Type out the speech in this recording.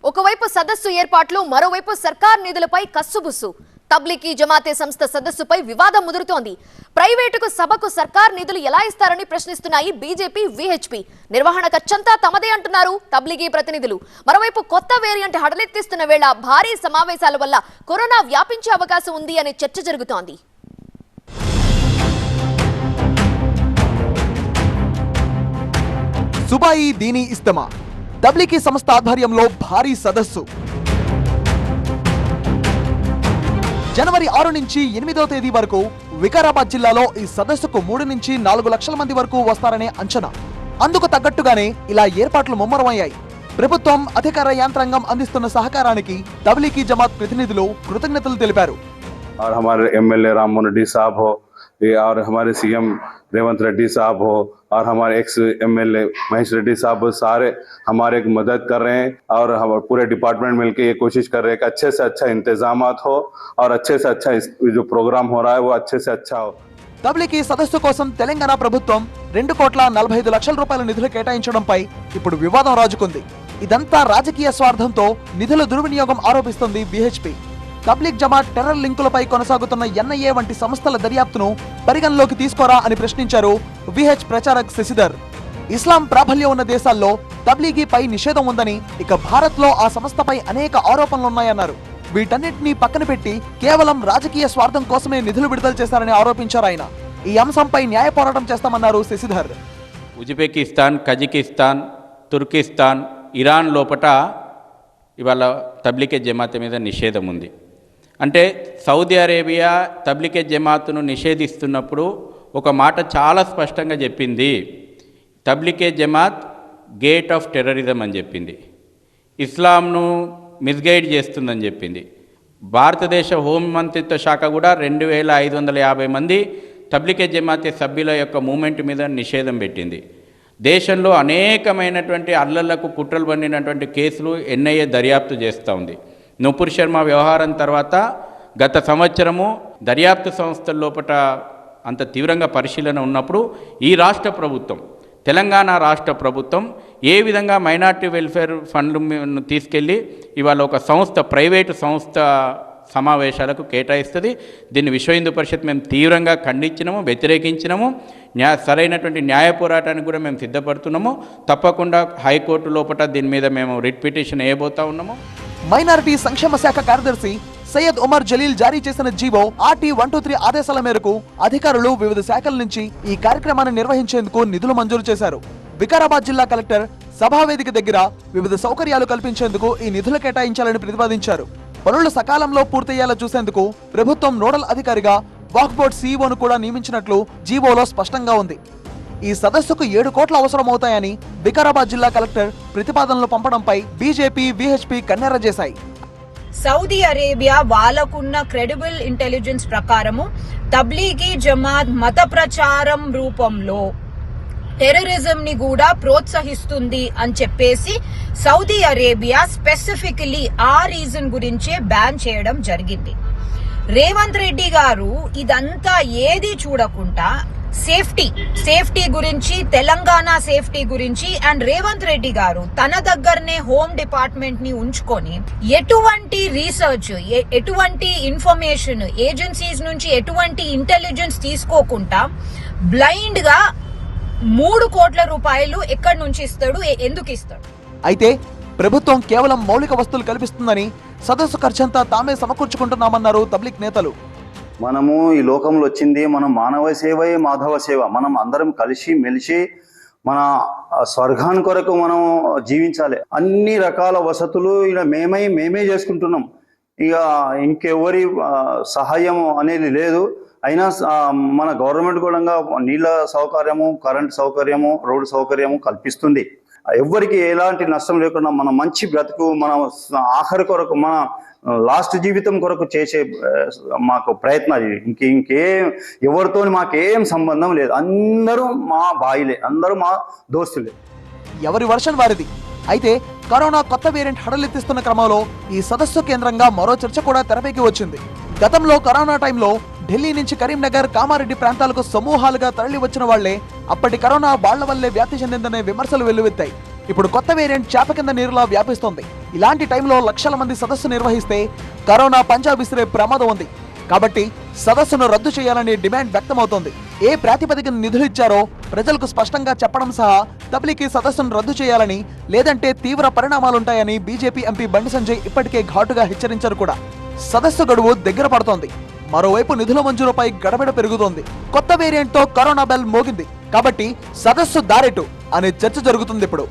ఒకవైపు సదస్సు ఏర్పాట్లు, మరోవైపు సర్కార్ నిధులపై కస్సుబుస్సు. తబ్లిగీ జమాతే సంస్థ సదస్సుపై వివాదం ముదురుతోంది. ప్రైవేటుకు సభకు సర్కార్ నిధులు ఎలా ఇస్తారని ప్రశ్నిస్తున్నాయి బీజేపీ, వీహెచ్పీ. నిర్వహణ ఖర్చంతా తమదే అంటున్నారు తబ్లిగీ ప్రతినిధులు. మరోవైపు కొత్త వేరియంట్ హడలెత్తిస్తున్న వేళ భారీ సమావేశాల వల్ల కరోనా వ్యాపించే అవకాశం ఉంది అనే చర్చ జరుగుతోంది. సుబాయి దీనీ ఇస్తమా తబ్లిగీ సంస్థ ఆధ్వర్యంలో భారీ సదస్సు. జనవరి 6 నుంచి 8వ తేదీ వరకు వికారాబాద్ జిల్లాలో ఈ సదస్సుకు 3 నుంచి 4 లక్షల మంది వరకు వస్తారనే అంచనా. అందుకు తగ్గట్టుగానే ఇలా ఏర్పాట్లు ముమ్మరమయ్యాయి. ప్రభుత్వం, అధికార యంత్రాంగం అందిస్తున్న సహకారానికి తబ్లిగీ జమాత్ ప్రతినిధులు కృతజ్ఞతలు తెలిపారు. और हमारे एमएलए राममोहन रेड्डी साहब हो, और हमारे सीएम रेवंत रेड्डी साहब हो, और हमारे एक्स एमएलए महेश रेड्डी साहब हो, सारे हमारे मदद कर रहे हैं और हम पूरे डिपार्टमेंट मिलकर ये कोशिश कर रहे हैं कि अच्छे से अच्छा इंतजामात हो और अच्छे से अच्छा जो प्रोग्राम हो रहा है वो अच्छे से अच्छा हो. తబ్లిగీ సదస్సు కోసం తెలంగాణ ప్రభుత్వం 2,45,00,000 రూపాయల నిధులు కేటాయించడంపై ఇప్పుడు వివాదం రాజుకుంది. ఇదంతా రాజకీయ స్వార్థంతో నిధుల దుర్వినియోగం ఆరోపిస్తుంది వీహెచ్పీ. తబ్లిగ్ జమాత్ టెర్రర్ లింకులపై కొనసాగుతున్న ఎన్ఐఏ వంటి సంస్థల దర్యాప్తును పరిగణలోకి తీసుకోరా అని ప్రశ్నించారు వీహెచ్ ప్రచారక్ శశిధర్. ఇస్లాం ప్రాబల్యం ఉన్న దేశాల్లో తబ్లిగీపై నిషేధం ఉందని, ఇక భారత్ లో ఆ సంస్థపై అనేక ఆరోపణలున్నాయన్నారు. వీటన్నిటినీ పక్కన పెట్టి కేవలం రాజకీయ స్వార్థం కోసమే నిధులు విడుదల చేశారని ఆరోపించారు ఆయన. ఈ అంశంపై న్యాయ పోరాటం చేస్తామన్నారు Shashidhar. Uzbekistan, Kazakhstan, Turkistan, Iran లోపట ఇవాళ తబ్లిగీ జమాత్ మీద నిషేధం ఉంది. అంటే సౌదీ అరేబియా తబ్లిగీ జమాత్ను నిషేధిస్తున్నప్పుడు ఒక మాట చాలా స్పష్టంగా చెప్పింది. Tablighi Jamaat gate of terrorism అని చెప్పింది. ఇస్లాంను మిస్గైడ్ చేస్తుందని చెప్పింది. భారతదేశ హోంమంత్రిత్వ శాఖ కూడా 2,550 మంది తబ్లిగీ జమాతే సభ్యుల యొక్క మూమెంట్ మీద నిషేధం పెట్టింది. దేశంలో అనేకమైనటువంటి అల్లర్లకు కుట్రలు పండినటువంటి కేసులు ఎన్ఐఏ దర్యాప్తు చేస్తూ ఉంది. నూపూర్ శర్మ వ్యవహారం తర్వాత గత సంవత్సరము దర్యాప్తు సంస్థల లోపల అంత తీవ్రంగా పరిశీలన ఉన్నప్పుడు ఈ రాష్ట్ర ప్రభుత్వం, తెలంగాణ రాష్ట్ర ప్రభుత్వం ఏ విధంగా మైనార్టీ వెల్ఫేర్ ఫండ్ను తీసుకెళ్ళి ఇవాళ ఒక సంస్థ, ప్రైవేటు సంస్థ సమావేశాలకు కేటాయిస్తుంది. దీన్ని విశ్వ హిందూ పరిషత్ మేము తీవ్రంగా ఖండించినాము, వ్యతిరేకించినాము. సరైనటువంటి న్యాయ పోరాటానికి కూడా మేము సిద్ధపడుతున్నాము. తప్పకుండా హైకోర్టు లోపల దీని మీద మేము రిట్ పిటిషన్ వేయబోతా ఉన్నాము. మైనారిటీ సంక్షేమ శాఖ కార్యదర్శి సయ్యద్ ఉమర్ జలీల్ జారీ చేసిన జీవో RT 123 ఆదేశాల మేరకు అధికారులు వివిధ శాఖల నుంచి ఈ కార్యక్రమాన్ని నిర్వహించేందుకు నిధులు మంజూరు చేశారు. వికారాబాద్ జిల్లా కలెక్టర్ సభావేదిక దగ్గర వివిధ సౌకర్యాలు కల్పించేందుకు ఈ నిధులు కేటాయించాలని ప్రతిపాదించారు. పనులు సకాలంలో పూర్తయ్యేలా చూసేందుకు ప్రభుత్వం నోడల్ అధికారిగా వక్ఫ్ బోర్డ్ సీఈఓను కూడా నియమించినట్లు జీవోలో స్పష్టంగా ఉంది. ఈ సదస్సుకు 7 కోట్ల అవసరమవుతాయని వికారాబాద్ జిల్లా కలెక్టర్ ప్రతిపాదనలు పంపడంపై బీజేపీ, వీహెచ్పీ కన్నెర్ర చేశాయి. సౌదీ అరేబియా వాళ్ళకున్న క్రెడిబుల్ ఇంటెలిజెన్స్ ప్రకారము తబ్లీగీ జమాత్ మత ప్రచారం రూపంలో టెర్రరిజం ని కూడా ప్రోత్సహిస్తుంది అని చెప్పేసి సౌదీ అరేబియా స్పెసిఫికలీ ఆ రీజన్ గురించే బ్యాన్ చేయడం జరిగింది. రేవంత్ రెడ్డి గారు ఇదంతా ఏది చూడకుండా సేఫ్టీ గురించి, తెలంగాణ సేఫ్టీ గురించి అండ్ రేవంత్ రెడ్డి గారు తన దగ్గరనే హోమ్ డిపార్ట్మెంట్ ని ఉంచుకొని ఎటువంటి రీసెర్చ్, ఎటువంటి ఇన్ఫర్మేషన్ ఏజెన్సీస్ నుంచి ఎటువంటి ఇంటెలిజెన్స్ తీసుకోకుండా బ్లైండ్ గా 3 కోట్ల రూపాయలు ఎక్కడి నుంచి ఇస్తాడు, ఎందుకు ఇస్తాడు? అయితే ప్రభుత్వం కేవలం మౌలిక వస్తువులు కల్పిస్తుందని, సదస్సు ఖర్చంతా తామే సమకూర్చుకుంటున్నామన్నారు తబ్లిగ్ నేతలు. మనము ఈ లోకంలో వచ్చింది మనం మానవ సేవే మాధవ సేవ. మనం అందరం కలిసి మెలిసి మన స్వర్గాన్ని కొరకు మనం జీవించాలి. అన్ని రకాల వసతులు ఇలా మేమే చేసుకుంటున్నాం. ఇక ఇంకెవరి సహాయం అనేది లేదు. అయినా మన గవర్నమెంట్ కూడా నీళ్ళ సౌకర్యము, కరెంట్ సౌకర్యము, రోడ్డు సౌకర్యము కల్పిస్తుంది. ఎవరికి ఎలాంటి నష్టం లేకుండా మన మంచి బ్రతుకు, మన ఆఖరి కొరకు, మన లాస్ట్ జీవితం కొరకు చేసే మాకు ప్రయత్నాలు. ఎవరితో మాకేం సంబంధం లేదు. అందరూ మా బాయిలే, అందరూ మా దోస్తులే. ఎవరి వర్షన్ వారిది. అయితే కరోనా కొత్త వేరియంట్ హడలెత్తిస్తున్న క్రమంలో ఈ సదస్సు కేంద్రంగా మరో చర్చ కూడా తెరపైకి వచ్చింది. గతంలో కరోనా టైంలో ఢిల్లీ నుంచి కరీంనగర్, కామారెడ్డి ప్రాంతాలకు సమూహాలుగా తరలి వచ్చిన వాళ్లే అప్పటి కరోనా వాళ్ల వల్లే వ్యాప్తి చెందిందనే విమర్శలు వెల్లువెత్తాయి. ఇప్పుడు కొత్త వేరియంట్ చేప కింద నీరులా వ్యాపిస్తోంది. ఇలాంటి టైంలో లక్షల మంది సదస్సు నిర్వహిస్తే కరోనా పంజా విసిరే ప్రమాదం ఉంది. కాబట్టి సదస్సును రద్దు చేయాలని డిమాండ్ వ్యక్తమవుతోంది. ఏ ప్రాతిపదికన నిధులు ఇచ్చారో ప్రజలకు స్పష్టంగా చెప్పడం సహా తబ్లీగీ సదస్సును రద్దు చేయాలని, లేదంటే తీవ్ర పరిణామాలుంటాయని బీజేపీ ఎంపీ బండి సంజయ్ ఇప్పటికే ఘాటుగా హెచ్చరించారు కూడా. సదస్సు గడువు దగ్గర పడుతోంది. మరోవైపు నిధుల మంజూరుపై గడబిడ పెరుగుతోంది. కొత్త వేరియంట్ తో కరోనా బెల్ మోగింది. కాబట్టి సదస్సు దారెటు అనే చర్చ జరుగుతుంది ఇప్పుడు.